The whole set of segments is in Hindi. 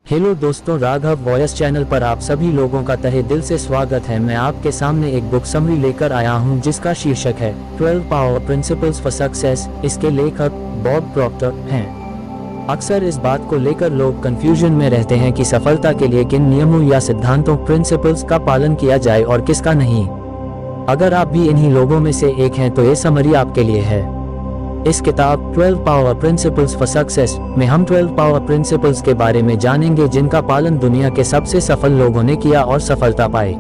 हेलो दोस्तों, राघव वॉयस चैनल पर आप सभी लोगों का तहे दिल से स्वागत है। मैं आपके सामने एक बुक समरी लेकर आया हूं जिसका शीर्षक है 12 पावर प्रिंसिपल्स फॉर सक्सेस। इसके लेखक बॉब प्रॉक्टर हैं। अक्सर इस बात को लेकर लोग कंफ्यूजन में रहते हैं कि सफलता के लिए किन नियमों या सिद्धांतों प्रिंसिपल्स का पालन किया जाए और किसका नहीं। अगर आप भी इन्हीं लोगों में से एक हैं तो ये समरी आपके लिए है। इस किताब 12 पावर प्रिंसिपल्स फॉर सक्सेस में हम 12 पावर प्रिंसिपल्स के बारे में जानेंगे जिनका पालन दुनिया के सबसे सफल लोगों ने किया और सफलता पाई।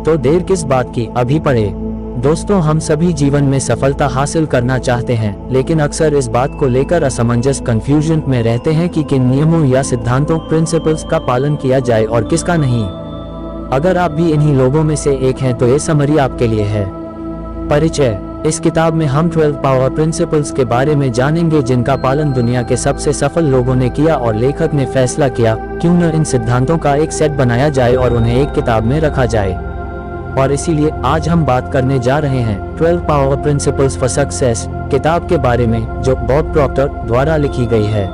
तो देर किस बात की, अभी पढ़े। दोस्तों, हम सभी जीवन में सफलता हासिल करना चाहते हैं, लेकिन अक्सर इस बात को लेकर असमंजस कंफ्यूजन में रहते हैं कि किन नियमों या सिद्धांतों प्रिंसिपल्स का पालन किया जाए और किसका नहीं। अगर आप भी इन्हीं लोगों में से एक हैं तो ये समरी आपके लिए है। परिचय। इस किताब में हम 12 पावर प्रिंसिपल्स के बारे में जानेंगे जिनका पालन दुनिया के सबसे सफल लोगों ने किया और लेखक ने फैसला किया क्यों न इन सिद्धांतों का एक सेट बनाया जाए और उन्हें एक किताब में रखा जाए। और इसीलिए आज हम बात करने जा रहे हैं 12 पावर प्रिंसिपल्स फॉर सक्सेस किताब के बारे में, जो बॉब प्रॉक्टर द्वारा लिखी गई है।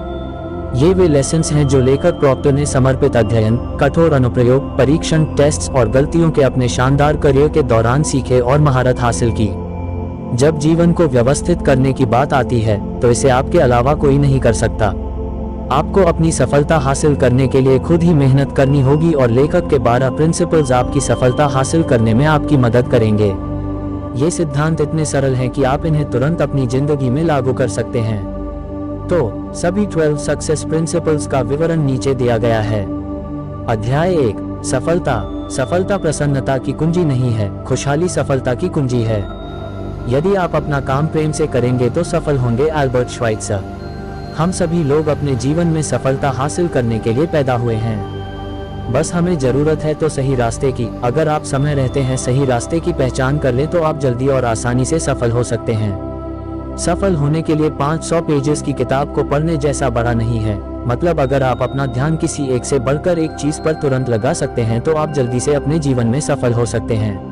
ये वे लेसन्स हैं जो लेखक प्रॉक्टर ने समर्पित अध्ययन, कठोर अनुप्रयोग, परीक्षण, टेस्ट्स और गलतियों के अपने शानदार करियर के दौरान सीखे और महारत हासिल की। जब जीवन को व्यवस्थित करने की बात आती है तो इसे आपके अलावा कोई नहीं कर सकता। आपको अपनी सफलता हासिल करने के लिए खुद ही मेहनत करनी होगी और लेखक के 12 प्रिंसिपल्स आपकी सफलता हासिल करने में आपकी मदद करेंगे। ये सिद्धांत इतने सरल हैं कि आप इन्हें तुरंत अपनी जिंदगी में लागू कर सकते हैं। तो सभी 12 सक्सेस प्रिंसिपल्स का विवरण नीचे दिया गया है। अध्याय 1। सफलता। सफलता प्रसन्नता की कुंजी नहीं है, खुशहाली सफलता की कुंजी है। यदि आप अपना काम प्रेम से करेंगे तो सफल होंगे। अल्बर्ट श्वाइत्ज़र। हम सभी लोग अपने जीवन में सफलता हासिल करने के लिए पैदा हुए हैं। बस हमें जरूरत है तो सही रास्ते की। अगर आप समय रहते हैं सही रास्ते की पहचान कर ले तो आप जल्दी और आसानी से सफल हो सकते हैं। सफल होने के लिए 500 पेजेस की किताब को पढ़ने जैसा बड़ा नहीं है। मतलब अगर आप अपना ध्यान किसी एक से बढ़कर एक चीज पर तुरंत लगा सकते हैं तो आप जल्दी से अपने जीवन में सफल हो सकते हैं।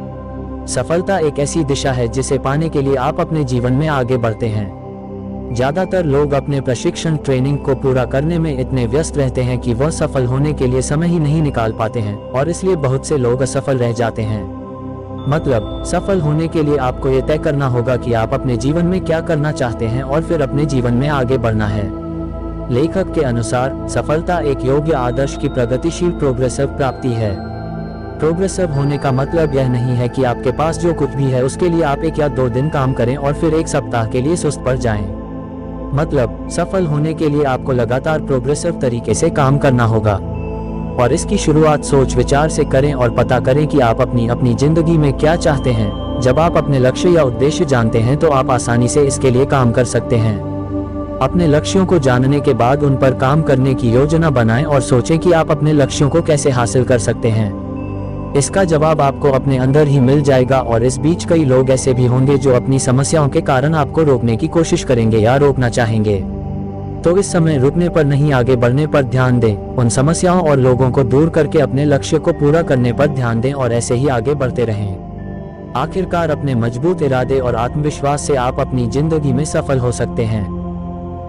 सफलता एक ऐसी दिशा है जिसे पाने के लिए आप अपने जीवन में आगे बढ़ते हैं। ज्यादातर लोग अपने प्रशिक्षण ट्रेनिंग को पूरा करने में इतने व्यस्त रहते हैं कि वह सफल होने के लिए समय ही नहीं निकाल पाते हैं और इसलिए बहुत से लोग असफल रह जाते हैं। मतलब सफल होने के लिए आपको ये तय करना होगा कि आप अपने जीवन में क्या करना चाहते हैं और फिर अपने जीवन में आगे बढ़ना है। लेखक के अनुसार सफलता एक योग्य आदर्श की प्रगतिशील प्रोग्रेसिव प्राप्ति है। प्रोग्रेसिव होने का मतलब यह नहीं है कि आपके पास जो कुछ भी है उसके लिए आप 1 या 2 दिन काम करें और फिर 1 सप्ताह के लिए सुस्त पड़ जाएं। मतलब सफल होने के लिए आपको लगातार प्रोग्रेसिव तरीके से काम करना होगा। और इसकी शुरुआत सोच विचार से करें और पता करें कि आप अपनी जिंदगी में क्या चाहते हैं। जब आप अपने लक्ष्य या उद्देश्य जानते हैं तो आप आसानी से इसके लिए काम कर सकते हैं। अपने लक्ष्यों को जानने के बाद उन पर काम करने की योजना बनाएं और सोचें कि आप अपने लक्ष्यों को कैसे हासिल कर सकते हैं। इसका जवाब आपको अपने अंदर ही मिल जाएगा। और इस बीच कई लोग ऐसे भी होंगे जो अपनी समस्याओं के कारण आपको रोकने की कोशिश करेंगे या रोकना चाहेंगे। तो इस समय रुकने पर नहीं, आगे बढ़ने पर ध्यान दें। उन समस्याओं और लोगों को दूर करके अपने लक्ष्य को पूरा करने पर ध्यान दें और ऐसे ही आगे बढ़ते रहें। आखिरकार अपने मजबूत इरादे और आत्मविश्वास से आप अपनी जिंदगी में सफल हो सकते हैं।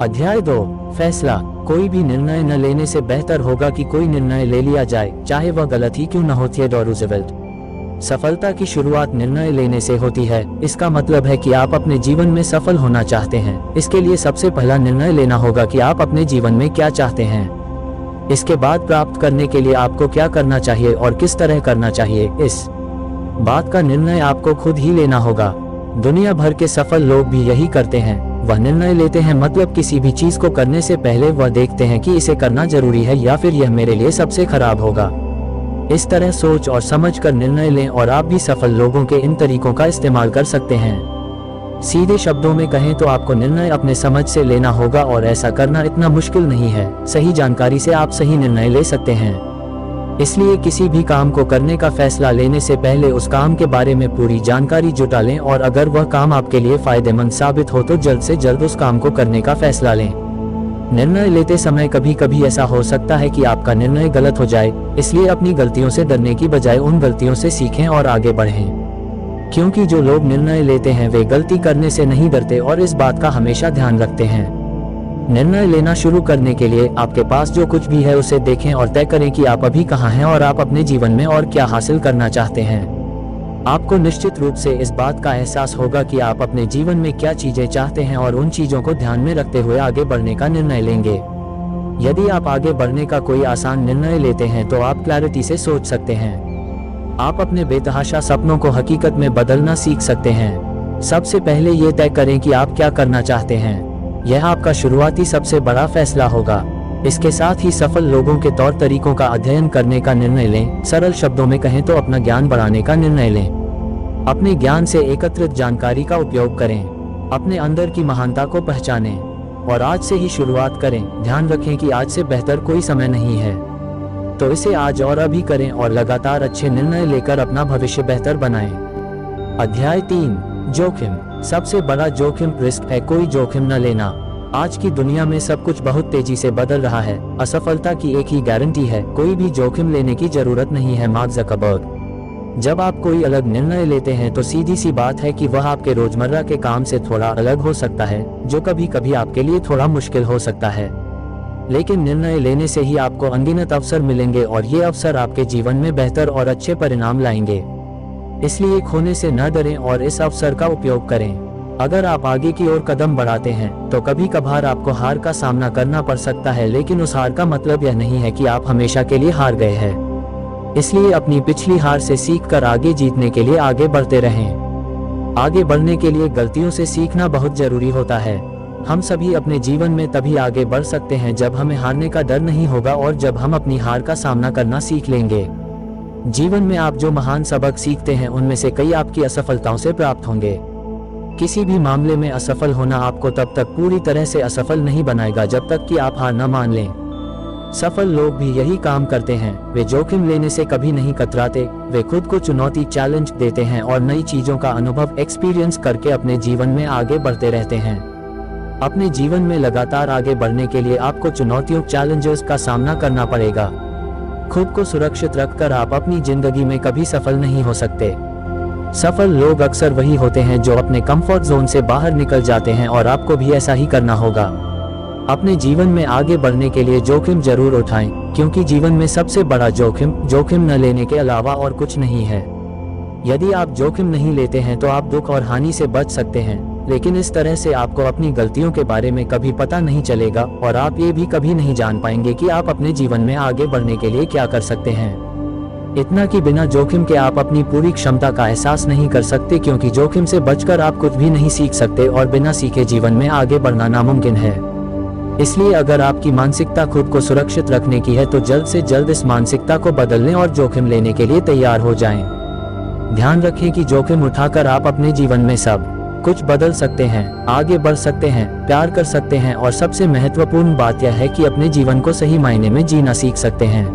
अध्याय 2। फैसला। कोई भी निर्णय न लेने से बेहतर होगा कि कोई निर्णय ले लिया जाए, चाहे वह गलत ही क्यों न हो। Theodore Roosevelt. सफलता की शुरुआत निर्णय लेने से होती है। इसका मतलब है कि आप अपने जीवन में सफल होना चाहते हैं। इसके लिए सबसे पहला निर्णय लेना होगा कि आप अपने जीवन में क्या चाहते हैं। इसके बाद प्राप्त करने के लिए आपको क्या करना चाहिए और किस तरह करना चाहिए, इस बात का निर्णय आपको खुद ही लेना होगा। दुनिया भर के सफल लोग भी यही करते हैं। वह निर्णय लेते हैं, मतलब किसी भी चीज को करने से पहले वह देखते हैं कि इसे करना जरूरी है या फिर यह मेरे लिए सबसे खराब होगा। इस तरह सोच और समझ कर निर्णय लें और आप भी सफल लोगों के इन तरीकों का इस्तेमाल कर सकते हैं। सीधे शब्दों में कहें तो आपको निर्णय अपने समझ से लेना होगा और ऐसा करना इतना मुश्किल नहीं है। सही जानकारी से आप सही निर्णय ले सकते हैं। इसलिए किसी भी काम को करने का फैसला लेने से पहले उस काम के बारे में पूरी जानकारी जुटा लें और अगर वह काम आपके लिए फायदेमंद साबित हो तो जल्द से जल्द उस काम को करने का फैसला लें। निर्णय लेते समय कभी कभी ऐसा हो सकता है कि आपका निर्णय गलत हो जाए, इसलिए अपनी गलतियों से डरने की बजाय उन गलतियों से सीखें और आगे बढ़ें। क्योंकि जो लोग निर्णय लेते हैं वे गलती करने से नहीं डरते और इस बात का हमेशा ध्यान रखते हैं। निर्णय लेना शुरू करने के लिए आपके पास जो कुछ भी है उसे देखें और तय करें कि आप अभी कहाँ हैं और आप अपने जीवन में और क्या हासिल करना चाहते हैं। आपको निश्चित रूप से इस बात का एहसास होगा कि आप अपने जीवन में क्या चीजें चाहते हैं और उन चीजों को ध्यान में रखते हुए आगे बढ़ने का निर्णय लेंगे। यदि आप आगे बढ़ने का कोई आसान निर्णय लेते हैं तो आप क्लैरिटी से सोच सकते हैं। आप अपने बेतहाशा सपनों को हकीकत में बदलना सीख सकते हैं। सबसे पहले ये तय करें कि आप क्या करना चाहते हैं। यह आपका शुरुआती सबसे बड़ा फैसला होगा। इसके साथ ही सफल लोगों के तौर तरीकों का अध्ययन करने का निर्णय लें। सरल शब्दों में कहें तो अपना ज्ञान बढ़ाने का निर्णय लें। अपने ज्ञान से एकत्रित जानकारी का उपयोग करें। अपने अंदर की महानता को पहचानें और आज से ही शुरुआत करें। ध्यान रखें कि आज से बेहतर कोई समय नहीं है, तो इसे आज और अभी करें और लगातार अच्छे निर्णय लेकर अपना भविष्य बेहतर बनाएं। अध्याय 3, जोखिम। सबसे बड़ा जोखिम रिस्क है, कोई जोखिम न लेना। आज की दुनिया में सब कुछ बहुत तेजी से बदल रहा है। असफलता की एक ही गारंटी है, कोई भी जोखिम लेने की जरूरत नहीं है। Mark Zuckerberg. जब आप कोई अलग निर्णय लेते हैं तो सीधी सी बात है कि वह आपके रोजमर्रा के काम से थोड़ा अलग हो सकता है, जो कभी कभी आपके लिए थोड़ा मुश्किल हो सकता है। लेकिन निर्णय लेने से ही आपको अनगिनत अवसर मिलेंगे और ये अवसर आपके जीवन में बेहतर और अच्छे परिणाम लाएंगे। इसलिए खोने से न डरें और इस अवसर का उपयोग करें। अगर आप आगे की ओर कदम बढ़ाते हैं तो कभी कभार आपको हार का सामना करना पड़ सकता है, लेकिन उस हार का मतलब यह नहीं है कि आप हमेशा के लिए हार गए हैं। इसलिए अपनी पिछली हार से सीखकर आगे जीतने के लिए आगे बढ़ते रहें। आगे बढ़ने के लिए गलतियों से सीखना बहुत जरूरी होता है। हम सभी अपने जीवन में तभी आगे बढ़ सकते हैं जब हमें हारने का डर नहीं होगा और जब हम अपनी हार का सामना करना सीख लेंगे। जीवन में आप जो महान सबक सीखते हैं उनमें से कई आपकी असफलताओं से प्राप्त होंगे। किसी भी मामले में असफल होना आपको तब तक पूरी तरह से असफल नहीं बनाएगा जब तक कि आप हार न मान लें। सफल लोग भी यही काम करते हैं। वे जोखिम लेने से कभी नहीं कतराते। वे खुद को चुनौती चैलेंज देते हैं और नई चीजों का अनुभव एक्सपीरियंस करके अपने जीवन में आगे बढ़ते रहते हैं। अपने जीवन में लगातार आगे बढ़ने के लिए आपको चुनौतियों चैलेंजेस का सामना करना पड़ेगा। खुद को सुरक्षित रखकर आप अपनी जिंदगी में कभी सफल नहीं हो सकते। सफल लोग अक्सर वही होते हैं जो अपने कंफर्ट जोन से बाहर निकल जाते हैं और आपको भी ऐसा ही करना होगा। अपने जीवन में आगे बढ़ने के लिए जोखिम जरूर उठाएं, क्योंकि जीवन में सबसे बड़ा जोखिम न लेने के अलावा और कुछ नहीं है। यदि आप जोखिम नहीं लेते हैं तो आप दुख और हानि से बच सकते हैं, लेकिन इस तरह से आपको अपनी गलतियों के बारे में कभी पता नहीं चलेगा और आप ये भी कभी नहीं जान पाएंगे कि आप अपने जीवन में आगे बढ़ने के लिए क्या कर सकते हैं। इतना कि बिना जोखिम के आप अपनी पूरी क्षमता का एहसास नहीं कर सकते, क्योंकि जोखिम से बचकर आप कुछ भी नहीं सीख सकते और बिना सीखे जीवन में आगे बढ़ना नामुमकिन है। इसलिए अगर आपकी मानसिकता खुद को सुरक्षित रखने की है तो जल्द से जल्द इस मानसिकता को बदलने और जोखिम लेने के लिए तैयार हो जाएं। ध्यान रखें कि जोखिम उठाकर आप अपने जीवन में सब कुछ बदल सकते हैं, आगे बढ़ सकते हैं, प्यार कर सकते हैं और सबसे महत्वपूर्ण बात यह है कि अपने जीवन को सही मायने में जीना सीख सकते हैं।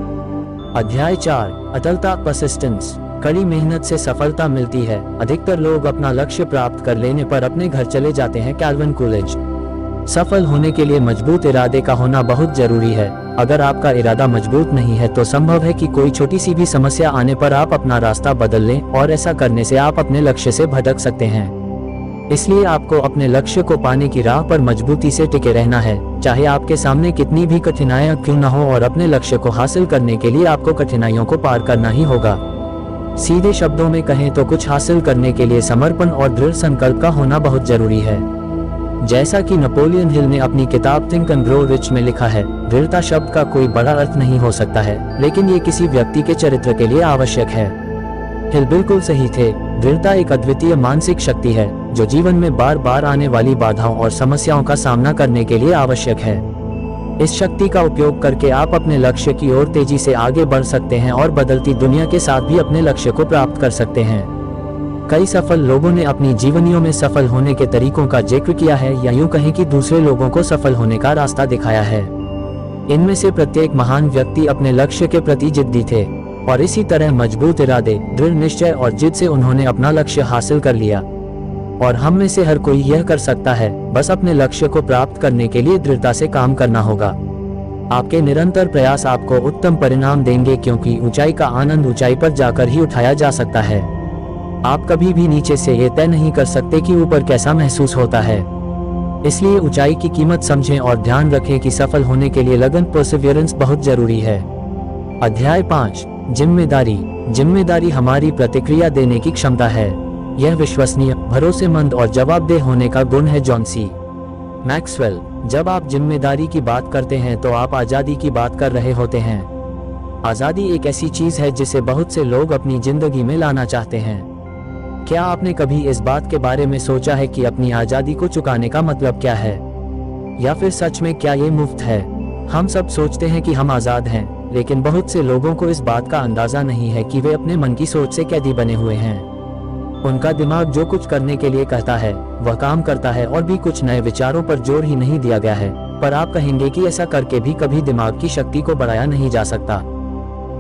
अध्याय 4, अटलता परसिस्टेंस। कड़ी मेहनत से सफलता मिलती है। अधिकतर लोग अपना लक्ष्य प्राप्त कर लेने पर अपने घर चले जाते हैं। Calvin Coolidge. सफल होने के लिए मजबूत इरादे का होना बहुत जरूरी है। अगर आपका इरादा मजबूत नहीं है तो संभव है कि कोई छोटी सी भी समस्या आने पर आप अपना रास्ता बदल लें और ऐसा करने से आप अपने लक्ष्य से भटक सकते हैं। इसलिए आपको अपने लक्ष्य को पाने की राह पर मजबूती से टिके रहना है, चाहे आपके सामने कितनी भी कठिनाइयां क्यों न हो, और अपने लक्ष्य को हासिल करने के लिए आपको कठिनाइयों को पार करना ही होगा। सीधे शब्दों में कहें तो कुछ हासिल करने के लिए समर्पण और दृढ़ संकल्प का होना बहुत जरूरी है। जैसा कि नेपोलियन हिल ने अपनी किताब थिंक एंड ग्रो रिच में लिखा है, दृढ़ता शब्द का कोई बड़ा अर्थ नहीं हो सकता है, लेकिन ये किसी व्यक्ति के चरित्र के लिए आवश्यक है। हिल बिल्कुल सही थे। दृढ़ता एक अद्वितीय मानसिक शक्ति है जो जीवन में बार बार आने वाली बाधाओं और समस्याओं का सामना करने के लिए आवश्यक है। इस शक्ति का उपयोग करके आप अपने लक्ष्य की ओर तेजी से आगे बढ़ सकते हैं और बदलती दुनिया के साथ भी अपने लक्ष्य को प्राप्त कर सकते हैं। कई सफल लोगों ने अपनी जीवनियों में सफल होने के तरीकों का जिक्र किया है, या यूं कहें कि दूसरे लोगों को सफल होने का रास्ता दिखाया है। इनमें से प्रत्येक महान व्यक्ति अपने लक्ष्य के प्रति जिद्दी थे और इसी तरह मजबूत इरादे, दृढ़ निश्चय और जिद से उन्होंने अपना लक्ष्य हासिल कर लिया। और हम में से हर कोई यह कर सकता है, बस अपने लक्ष्य को प्राप्त करने के लिए दृढ़ता से काम करना होगा। आपके निरंतर प्रयास आपको उत्तम परिणाम देंगे, क्योंकि ऊंचाई का आनंद ऊंचाई पर जाकर ही उठाया जा सकता है। आप कभी भी नीचे से ये तय नहीं कर सकते कि ऊपर कैसा महसूस होता है। इसलिए ऊंचाई की कीमत समझें और ध्यान रखें कि सफल होने के लिए लगन परसिवियरेंस बहुत जरूरी है। अध्याय 5, जिम्मेदारी। जिम्मेदारी हमारी प्रतिक्रिया देने की क्षमता है। यह विश्वसनीय, भरोसेमंद और जवाबदेह होने का गुण है। John C Maxwell. जब आप जिम्मेदारी की बात करते हैं तो आप आज़ादी की बात कर रहे होते हैं। आज़ादी एक ऐसी चीज़ है जिसे बहुत से लोग अपनी जिंदगी में लाना चाहते हैं। क्या आपने कभी इस बात के बारे में सोचा है कि अपनी आज़ादी को चुकाने का मतलब क्या है, या फिर सच में क्या ये मुफ्त है? हम सब सोचते हैं कि हम आज़ाद हैं, लेकिन बहुत से लोगों को इस बात का अंदाज़ा नहीं है कि वे अपने मन की सोच से कैदी बने हुए हैं। उनका दिमाग जो कुछ करने के लिए कहता है वह काम करता है, और भी कुछ नए विचारों पर जोर ही नहीं दिया गया है। पर आप कहेंगे कि ऐसा करके भी कभी दिमाग की शक्ति को बढ़ाया नहीं जा सकता।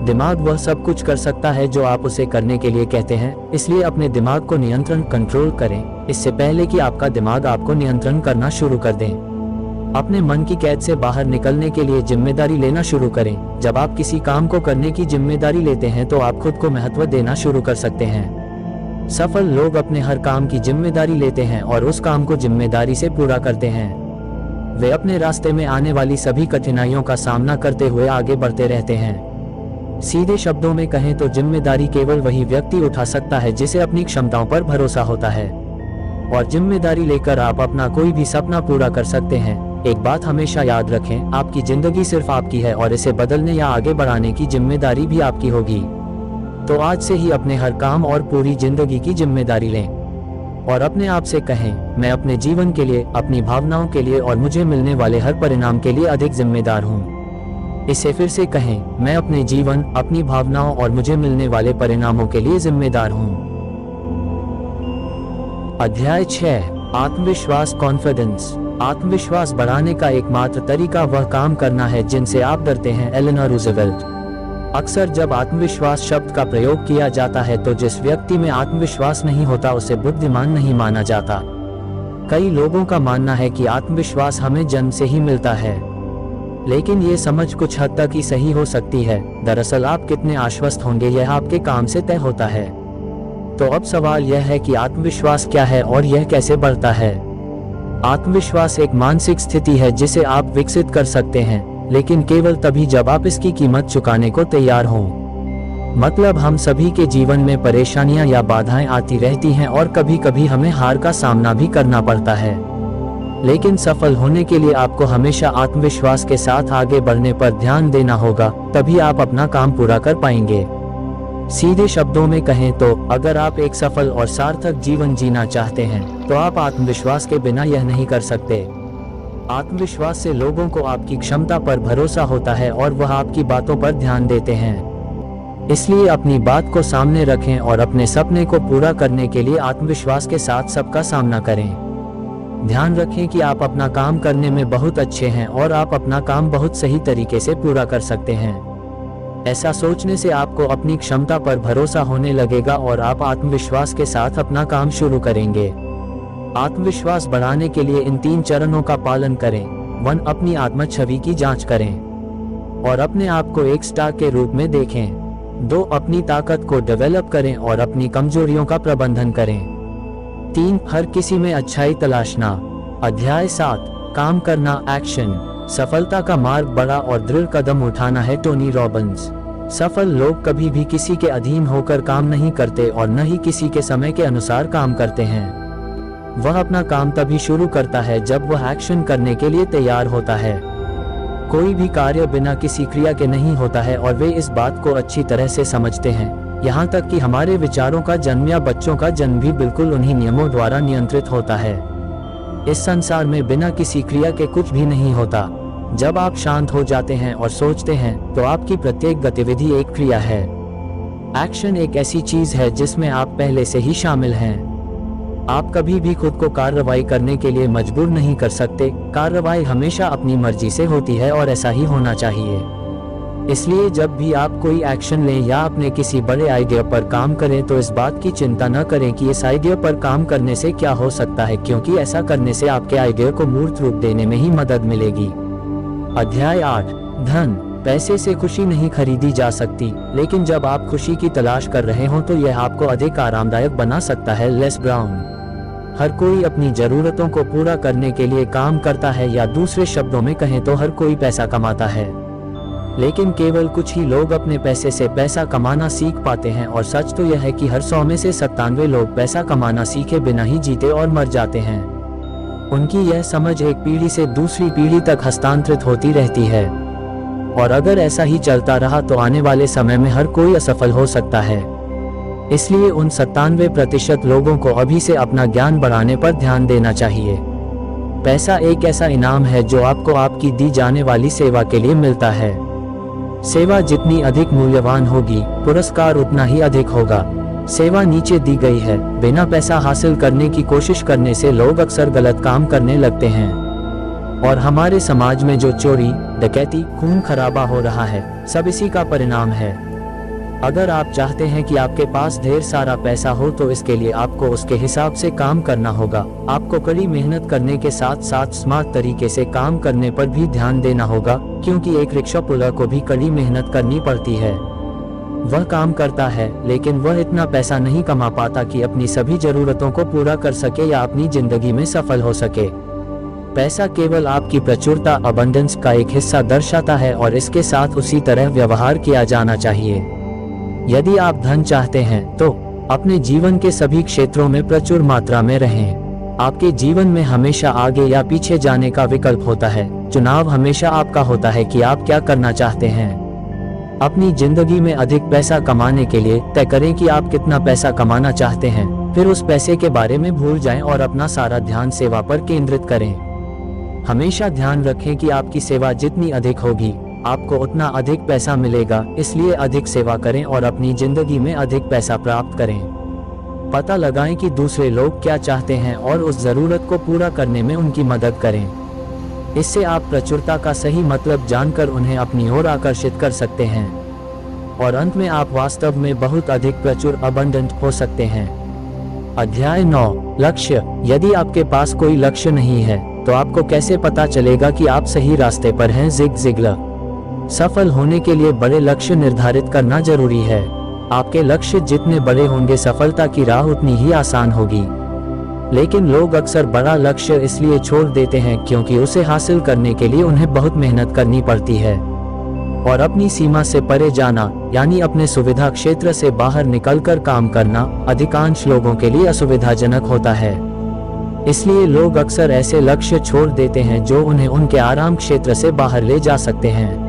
दिमाग वह सब कुछ कर सकता है जो आप उसे करने के लिए कहते हैं। इसलिए अपने दिमाग को नियंत्रण कंट्रोल करें, इससे पहले कि आपका दिमाग आपको नियंत्रण करना शुरू कर दें। अपने मन की कैद से बाहर निकलने के लिए जिम्मेदारी लेना शुरू करें। जब आप किसी काम को करने की जिम्मेदारी लेते हैं तो आप खुद को महत्व देना शुरू कर सकते हैं। सफल लोग अपने हर काम की जिम्मेदारी लेते हैं और उस काम को जिम्मेदारी से पूरा करते हैं। वे अपने रास्ते में आने वाली सभी कठिनाइयों का सामना करते हुए आगे बढ़ते रहते हैं। सीधे शब्दों में कहें तो जिम्मेदारी केवल वही व्यक्ति उठा सकता है जिसे अपनी क्षमताओं पर भरोसा होता है, और जिम्मेदारी लेकर आप अपना कोई भी सपना पूरा कर सकते हैं। एक बात हमेशा याद रखें, आपकी जिंदगी सिर्फ आपकी है और इसे बदलने या आगे बढ़ाने की जिम्मेदारी भी आपकी होगी। तो आज से ही अपने हर काम और पूरी जिंदगी की जिम्मेदारी लें और अपने आप से कहें, मैं अपने जीवन के लिए, अपनी भावनाओं के लिए और मुझे मिलने वाले हर परिणाम के लिए अधिक जिम्मेदार हूँ। इसे फिर से कहें, मैं अपने जीवन, अपनी भावनाओं और मुझे मिलने वाले परिणामों के लिए जिम्मेदार हूँ। अध्याय 6, आत्मविश्वास, कॉन्फिडेंस। आत्मविश्वास बढ़ाने का एकमात्र तरीका वह काम करना है जिनसे आप डरते हैं। Eleanor Roosevelt. अक्सर जब आत्मविश्वास शब्द का प्रयोग किया जाता है तो जिस व्यक्ति में आत्मविश्वास नहीं होता उसे बुद्धिमान नहीं माना जाता। कई लोगों का मानना है कि आत्मविश्वास हमें जन्म से ही मिलता है, लेकिन ये समझ कुछ हद तक ही सही हो सकती है। दरअसल आप कितने आश्वस्त होंगे यह आपके काम से तय होता है। तो अब सवाल यह है कि आत्मविश्वास क्या है और यह कैसे बढ़ता है। आत्मविश्वास एक मानसिक स्थिति है जिसे आप विकसित कर सकते हैं, लेकिन केवल तभी जब आप इसकी कीमत चुकाने को तैयार हों। मतलब हम सभी के जीवन में परेशानियां या बाधाएं आती रहती हैं और कभी कभी हमें हार का सामना भी करना पड़ता है, लेकिन सफल होने के लिए आपको हमेशा आत्मविश्वास के साथ आगे बढ़ने पर ध्यान देना होगा, तभी आप अपना काम पूरा कर पाएंगे। सीधे शब्दों में कहें तो अगर आप एक सफल और सार्थक जीवन जीना चाहते हैं तो आप आत्मविश्वास के बिना यह नहीं कर सकते। आत्मविश्वास से लोगों को आपकी क्षमता पर भरोसा होता है और वह आपकी बातों पर ध्यान देते हैं। इसलिए अपनी बात को सामने रखें और अपने सपने को पूरा करने के लिए आत्मविश्वास के साथ सबका सामना करें। ध्यान रखें कि आप अपना काम करने में बहुत अच्छे हैं और आप अपना काम बहुत सही तरीके से पूरा कर सकते हैं। ऐसा सोचने से आपको अपनी क्षमता पर भरोसा होने लगेगा और आप आत्मविश्वास के साथ अपना काम शुरू करेंगे। आत्मविश्वास बढ़ाने के लिए इन 3 चरणों का पालन करें। 1, अपनी आत्म छवि की जांच करें और अपने आप को एक स्टार के रूप में देखें। 2, अपनी ताकत को डेवलप करें और अपनी कमजोरियों का प्रबंधन करें। 3, हर किसी में अच्छाई तलाशना। अध्याय 7, काम करना, एक्शन। सफलता का मार्ग बड़ा और दृढ़ कदम उठाना है। Tony Robbins. सफल लोग कभी भी किसी के अधीन होकर काम नहीं करते और न ही किसी के समय के अनुसार काम करते हैं। वह अपना काम तभी शुरू करता है जब वह एक्शन करने के लिए तैयार होता है। कोई भी कार्य बिना किसी क्रिया के नहीं होता है और वे इस बात को अच्छी तरह से समझते हैं। यहाँ तक कि हमारे विचारों का जन्म या बच्चों का जन्म भी बिल्कुल उन्हीं नियमों द्वारा नियंत्रित होता है। इस संसार में बिना किसी क्रिया के कुछ भी नहीं होता। जब आप शांत हो जाते हैं और सोचते हैं तो आपकी प्रत्येक गतिविधि एक क्रिया है। एक्शन एक ऐसी चीज है जिसमें आप पहले से ही शामिल हैं। आप कभी भी खुद को कार्रवाई करने के लिए मजबूर नहीं कर सकते। कार्रवाई हमेशा अपनी मर्जी से होती है और ऐसा ही होना चाहिए। इसलिए जब भी आप कोई एक्शन लें या अपने किसी बड़े आइडिया पर काम करें तो इस बात की चिंता न करें कि इस आइडिया पर काम करने से क्या हो सकता है, क्योंकि ऐसा करने से आपके आइडिया को मूर्त रूप देने में ही मदद मिलेगी। अध्याय 8, धन। पैसे से खुशी नहीं खरीदी जा सकती, लेकिन जब आप खुशी की तलाश कर रहे हो तो यह आपको अधिक आरामदायक बना सकता है। Less brown. हर कोई अपनी जरूरतों को पूरा करने के लिए काम करता है, या दूसरे शब्दों में कहें तो हर कोई पैसा कमाता है। लेकिन केवल कुछ ही लोग अपने पैसे से पैसा कमाना सीख पाते हैं, और सच तो यह है कि हर 100 में से 97 लोग पैसा कमाना सीखे बिना ही जीते और मर जाते हैं। उनकी यह समझ एक पीढ़ी से दूसरी पीढ़ी तक हस्तांतरित होती रहती है, और अगर ऐसा ही चलता रहा तो आने वाले समय में हर कोई असफल हो सकता है। इसलिए उन 97% लोगों को अभी से अपना ज्ञान बढ़ाने पर ध्यान देना चाहिए। पैसा एक ऐसा इनाम है जो आपको आपकी दी जाने वाली सेवा के लिए मिलता है। सेवा जितनी अधिक मूल्यवान होगी, पुरस्कार उतना ही अधिक होगा। सेवा नीचे दी गई है। बिना पैसा हासिल करने की कोशिश करने से लोग अक्सर गलत काम करने लगते हैं, और हमारे समाज में जो चोरी, डकैती, खून खराबा हो रहा है, सब इसी का परिणाम है। अगर आप चाहते हैं कि आपके पास ढेर सारा पैसा हो तो इसके लिए आपको उसके हिसाब से काम करना होगा। आपको कड़ी मेहनत करने के साथ साथ स्मार्ट तरीके से काम करने पर भी ध्यान देना होगा, क्योंकि एक रिक्शा पुलिस को भी कड़ी मेहनत करनी पड़ती है। वह काम करता है, लेकिन वह इतना पैसा नहीं कमा पाता कि अपनी सभी जरूरतों को पूरा कर सके या अपनी जिंदगी में सफल हो सके। पैसा केवल आपकी प्रचुरता, अबंडेंस का एक हिस्सा दर्शाता है, और इसके साथ उसी तरह व्यवहार किया जाना चाहिए। यदि आप धन चाहते हैं तो अपने जीवन के सभी क्षेत्रों में प्रचुर मात्रा में रहें। आपके जीवन में हमेशा आगे या पीछे जाने का विकल्प होता है। चुनाव हमेशा आपका होता है कि आप क्या करना चाहते हैं। अपनी जिंदगी में अधिक पैसा कमाने के लिए तय करें कि आप कितना पैसा कमाना चाहते हैं। फिर उस पैसे के बारे में भूल जाएं और अपना सारा ध्यान सेवा पर केंद्रित करें। हमेशा ध्यान रखें कि आपकी सेवा जितनी अधिक होगी, आपको उतना अधिक पैसा मिलेगा। इसलिए अधिक सेवा करें और अपनी जिंदगी में अधिक पैसा प्राप्त करें। पता लगाएं कि दूसरे लोग क्या चाहते हैं और उस जरूरत को पूरा करने में उनकी मदद करें। इससे आप प्रचुरता का सही मतलब जानकर उन्हें अपनी ओर आकर्षित कर सकते हैं, और अंत में आप वास्तव में बहुत अधिक प्रचुर, अबंडेंट हो सकते हैं। अध्याय 9, लक्ष्य। यदि आपके पास कोई लक्ष्य नहीं है तो आपको कैसे पता चलेगा कि आप सही रास्ते पर हैं? Zig Ziggler. सफल होने के लिए बड़े लक्ष्य निर्धारित करना जरूरी है। आपके लक्ष्य जितने बड़े होंगे, सफलता की राह उतनी ही आसान होगी। लेकिन लोग अक्सर बड़ा लक्ष्य इसलिए छोड़ देते हैं क्योंकि उसे हासिल करने के लिए उन्हें बहुत मेहनत करनी पड़ती है, और अपनी सीमा से परे जाना, यानी अपने सुविधा क्षेत्र से बाहर निकलकर काम करना, अधिकांश लोगों के लिए असुविधाजनक होता है। इसलिए लोग अक्सर ऐसे लक्ष्य छोड़ देते हैं जो उन्हें उनके आराम क्षेत्र से बाहर ले जा सकते हैं।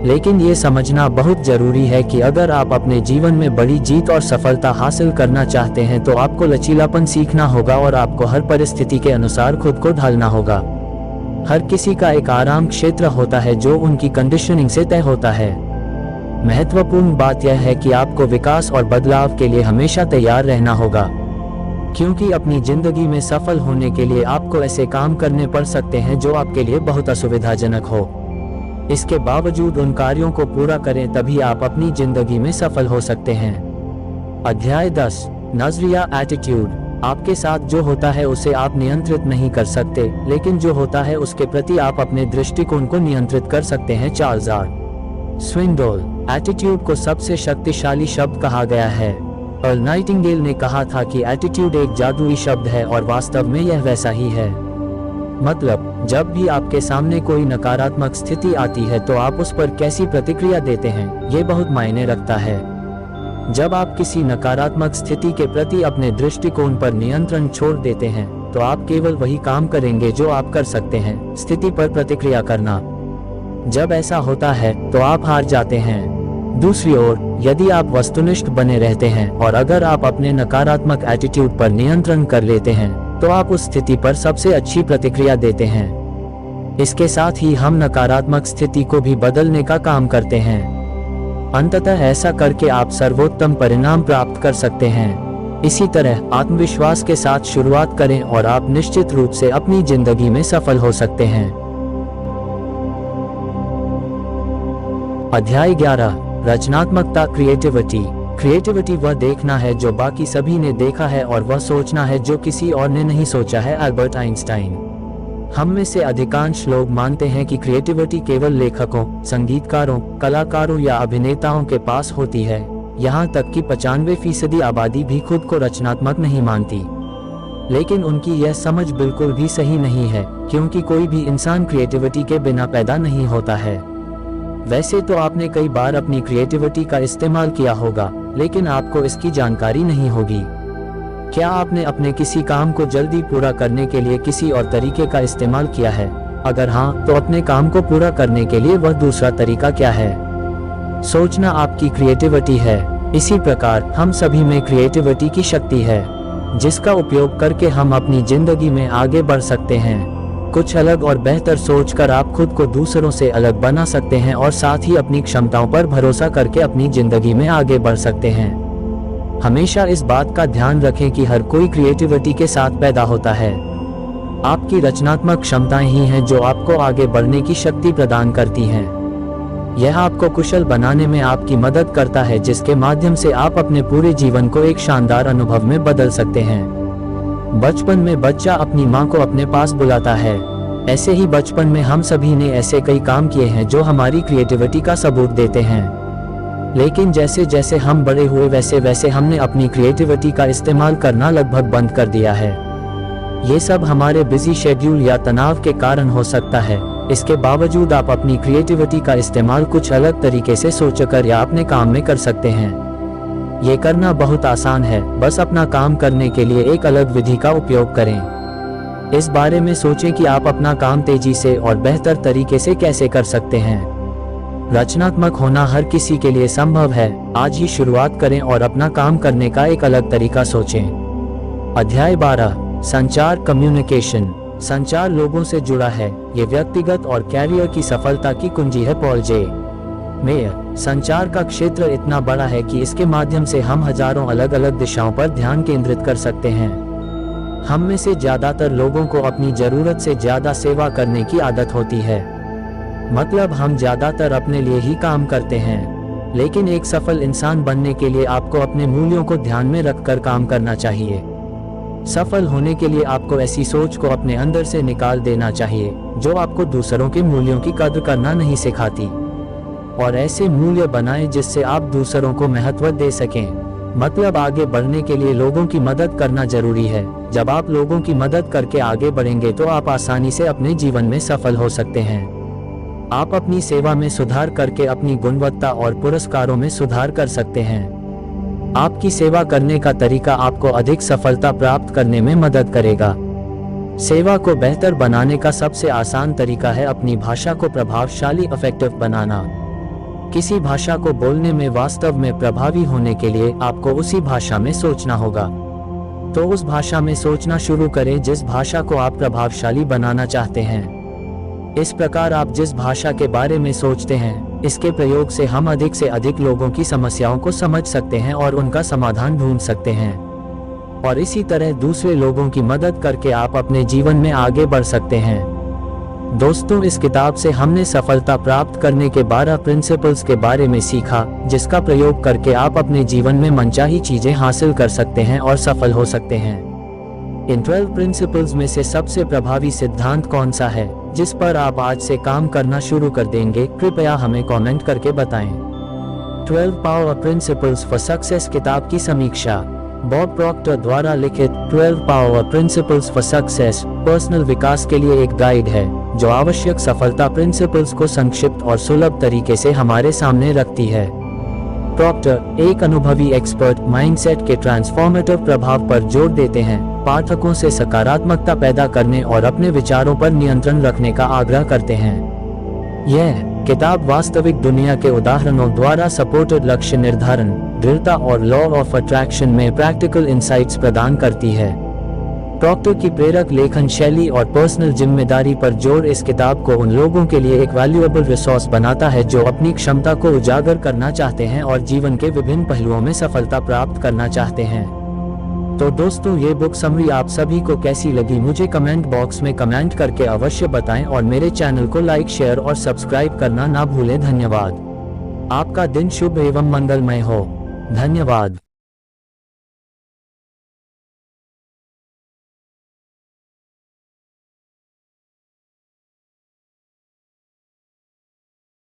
लेकिन ये समझना बहुत जरूरी है कि अगर आप अपने जीवन में बड़ी जीत और सफलता हासिल करना चाहते हैं तो आपको लचीलापन सीखना होगा, और आपको हर परिस्थिति के अनुसार खुद को ढालना होगा। हर किसी का एक आराम क्षेत्र होता है जो उनकी कंडीशनिंग से तय होता है। महत्वपूर्ण बात यह है कि आपको विकास और बदलाव के लिए हमेशा तैयार रहना होगा, क्योंकि अपनी जिंदगी में सफल होने के लिए आपको ऐसे काम करने पड़ सकते हैं जो आपके लिए बहुत असुविधाजनक हो। इसके बावजूद उन कार्यों को पूरा करें, तभी आप अपनी जिंदगी में सफल हो सकते हैं। अध्याय 10, नजरिया, एटीट्यूड। आपके साथ जो होता है उसे आप नियंत्रित नहीं कर सकते, लेकिन जो होता है उसके प्रति आप अपने दृष्टिकोण को नियंत्रित कर सकते हैं। Charles are स्विंडोल। एटीट्यूड को सबसे शक्तिशाली शब्द कहा गया है। अर्ल नाइटिंगेल ने कहा था कि एटीट्यूड एक जादुई शब्द है, और वास्तव में यह वैसा ही है। मतलब, जब भी आपके सामने कोई नकारात्मक स्थिति आती है तो आप उस पर कैसी प्रतिक्रिया देते हैं, ये बहुत मायने रखता है। जब आप किसी नकारात्मक स्थिति के प्रति अपने दृष्टिकोण पर नियंत्रण छोड़ देते हैं तो आप केवल वही काम करेंगे जो आप कर सकते हैं, स्थिति पर प्रतिक्रिया करना। जब ऐसा होता है तो आप हार जाते हैं। दूसरी ओर, यदि आप वस्तुनिष्ठ बने रहते हैं और अगर आप अपने नकारात्मक एटीट्यूड पर नियंत्रण कर लेते हैं तो आप उस स्थिति पर सबसे अच्छी प्रतिक्रिया देते हैं। इसके साथ ही हम नकारात्मक स्थिति को भी बदलने का काम करते हैं। अंततः ऐसा करके आप सर्वोत्तम परिणाम प्राप्त कर सकते हैं। इसी तरह आत्मविश्वास के साथ शुरुआत करें और आप निश्चित रूप से अपनी जिंदगी में सफल हो सकते हैं। अध्याय 11, रचनात्मकता, क्रिएटिविटी। क्रिएटिविटी वह देखना है जो बाकी सभी ने देखा है, और वह सोचना है जो किसी और ने नहीं सोचा है। Albert Einstein. हम में से अधिकांश लोग मानते हैं कि क्रिएटिविटी केवल लेखकों, संगीतकारों, कलाकारों या अभिनेताओं के पास होती है। यहाँ तक कि 95% आबादी भी खुद को रचनात्मक नहीं मानती। लेकिन उनकी यह समझ बिल्कुल भी सही नहीं है, क्योंकि कोई भी इंसान क्रिएटिविटी के बिना पैदा नहीं होता है। वैसे तो आपने कई बार अपनी क्रिएटिविटी का इस्तेमाल किया होगा, लेकिन आपको इसकी जानकारी नहीं होगी। क्या आपने अपने किसी काम को जल्दी पूरा करने के लिए किसी और तरीके का इस्तेमाल किया है? अगर हाँ, तो अपने काम को पूरा करने के लिए वह दूसरा तरीका क्या है? सोचना आपकी क्रिएटिविटी है। इसी प्रकार हम सभी में क्रिएटिविटी की शक्ति है, जिसका उपयोग करके हम अपनी जिंदगी में आगे बढ़ सकते हैं। कुछ अलग और बेहतर सोचकर आप खुद को दूसरों से अलग बना सकते हैं और साथ ही अपनी क्षमताओं पर भरोसा करके अपनी जिंदगी में आगे बढ़ सकते हैं। हमेशा इस बात का ध्यान रखें कि हर कोई क्रिएटिविटी के साथ पैदा होता है। आपकी रचनात्मक क्षमताएं ही हैं जो आपको आगे बढ़ने की शक्ति प्रदान करती हैं। यह आपको कुशल बनाने में आपकी मदद करता है, जिसके माध्यम से आप अपने पूरे जीवन को एक शानदार अनुभव में बदल सकते हैं। बचपन में बच्चा अपनी माँ को अपने पास बुलाता है। ऐसे ही बचपन में हम सभी ने ऐसे कई काम किए हैं जो हमारी क्रिएटिविटी का सबूत देते हैं। लेकिन जैसे जैसे हम बड़े हुए वैसे वैसे हमने अपनी क्रिएटिविटी का इस्तेमाल करना लगभग बंद कर दिया है। ये सब हमारे बिजी शेड्यूल या तनाव के कारण हो सकता है। इसके बावजूद आप अपनी क्रिएटिविटी का इस्तेमाल कुछ अलग तरीके से सोचकर या अपने काम में कर सकते हैं। ये करना बहुत आसान है, बस अपना काम करने के लिए एक अलग विधि का उपयोग करें। इस बारे में सोचें कि आप अपना काम तेजी से और बेहतर तरीके से कैसे कर सकते हैं। रचनात्मक होना हर किसी के लिए संभव है। आज ही शुरुआत करें और अपना काम करने का एक अलग तरीका सोचें। अध्याय 12, संचार, कम्युनिकेशन। संचार लोगों से जुड़ा है, ये व्यक्तिगत और कैरियर की सफलता की कुंजी है। पॉल जे मेयर। संचार का क्षेत्र इतना बड़ा है कि इसके माध्यम से हम हजारों अलग अलग दिशाओं पर ध्यान केंद्रित कर सकते हैं। हम में से ज्यादातर लोगों को अपनी जरूरत से ज्यादा सेवा करने की आदत होती है। मतलब हम ज्यादातर अपने लिए ही काम करते हैं। लेकिन एक सफल इंसान बनने के लिए आपको अपने मूल्यों को ध्यान में रखकर काम करना चाहिए। सफल होने के लिए आपको ऐसी सोच को अपने अंदर से निकाल देना चाहिए जो आपको दूसरों के मूल्यों की कद्र करना नहीं सिखाती, और ऐसे मूल्य बनाएं जिससे आप दूसरों को महत्व दे सकें। मतलब आगे बढ़ने के लिए लोगों की मदद करना जरूरी है। जब आप लोगों की मदद करके आगे बढ़ेंगे तो आप आसानी से अपने जीवन में सफल हो सकते हैं। आप अपनी सेवा में सुधार करके अपनी गुणवत्ता और पुरस्कारों में सुधार कर सकते हैं। आपकी सेवा करने का तरीका आपको अधिक सफलता प्राप्त करने में मदद करेगा। सेवा को बेहतर बनाने का सबसे आसान तरीका है अपनी भाषा को प्रभावशाली इफेक्टिव बनाना। किसी भाषा को बोलने में वास्तव में प्रभावी होने के लिए आपको उसी भाषा में सोचना होगा। तो उस भाषा में सोचना शुरू करें जिस भाषा को आप प्रभावशाली बनाना चाहते हैं। इस प्रकार आप जिस भाषा के बारे में सोचते हैं, इसके प्रयोग से हम अधिक से अधिक लोगों की समस्याओं को समझ सकते हैं और उनका समाधान ढूंढ सकते हैं। और इसी तरह दूसरे लोगों की मदद करके आप अपने जीवन में आगे बढ़ सकते हैं। दोस्तों, इस किताब से हमने सफलता प्राप्त करने के 12 प्रिंसिपल्स के बारे में सीखा, जिसका प्रयोग करके आप अपने जीवन में मनचाही चीजें हासिल कर सकते हैं और सफल हो सकते हैं। इन 12 प्रिंसिपल्स में से सबसे प्रभावी सिद्धांत कौन सा है जिस पर आप आज से काम करना शुरू कर देंगे? कृपया हमें कमेंट करके बताएं। 12 पावर प्रिंसिपल्स फॉर सक्सेस किताब की समीक्षा। बॉब प्रॉक्टर द्वारा लिखित 12 power principles for success personal विकास के लिए एक गाइड है, जो आवश्यक सफलता प्रिंसिपल्स को संक्षिप्त और सुलभ तरीके से हमारे सामने रखती है। प्रॉक्टर एक अनुभवी एक्सपर्ट माइंडसेट के ट्रांसफॉर्मेटिव प्रभाव पर जोर देते हैं, पाठकों से सकारात्मकता पैदा करने और अपने विचारों पर नियंत्रण रखने का आग्रह करते हैं। यह किताब वास्तविक दुनिया के उदाहरणों द्वारा सपोर्टेड लक्ष्य निर्धारण, दृढ़ता और लॉ ऑफ अट्रैक्शन में प्रैक्टिकल इंसाइट्स प्रदान करती है। प्रॉक्टर की प्रेरक लेखन शैली और पर्सनल जिम्मेदारी पर जोर इस किताब को उन लोगों के लिए एक वैल्यूएबल रिसोर्स बनाता है जो अपनी क्षमता को उजागर करना चाहते हैं और जीवन के विभिन्न पहलुओं में सफलता प्राप्त करना चाहते हैं। तो दोस्तों, ये बुक समरी आप सभी को कैसी लगी मुझे कमेंट बॉक्स में कमेंट करके अवश्य बताएं और मेरे चैनल को लाइक, शेयर और सब्सक्राइब करना ना भूलें। धन्यवाद। आपका दिन शुभ एवं मंगलमय हो। धन्यवाद।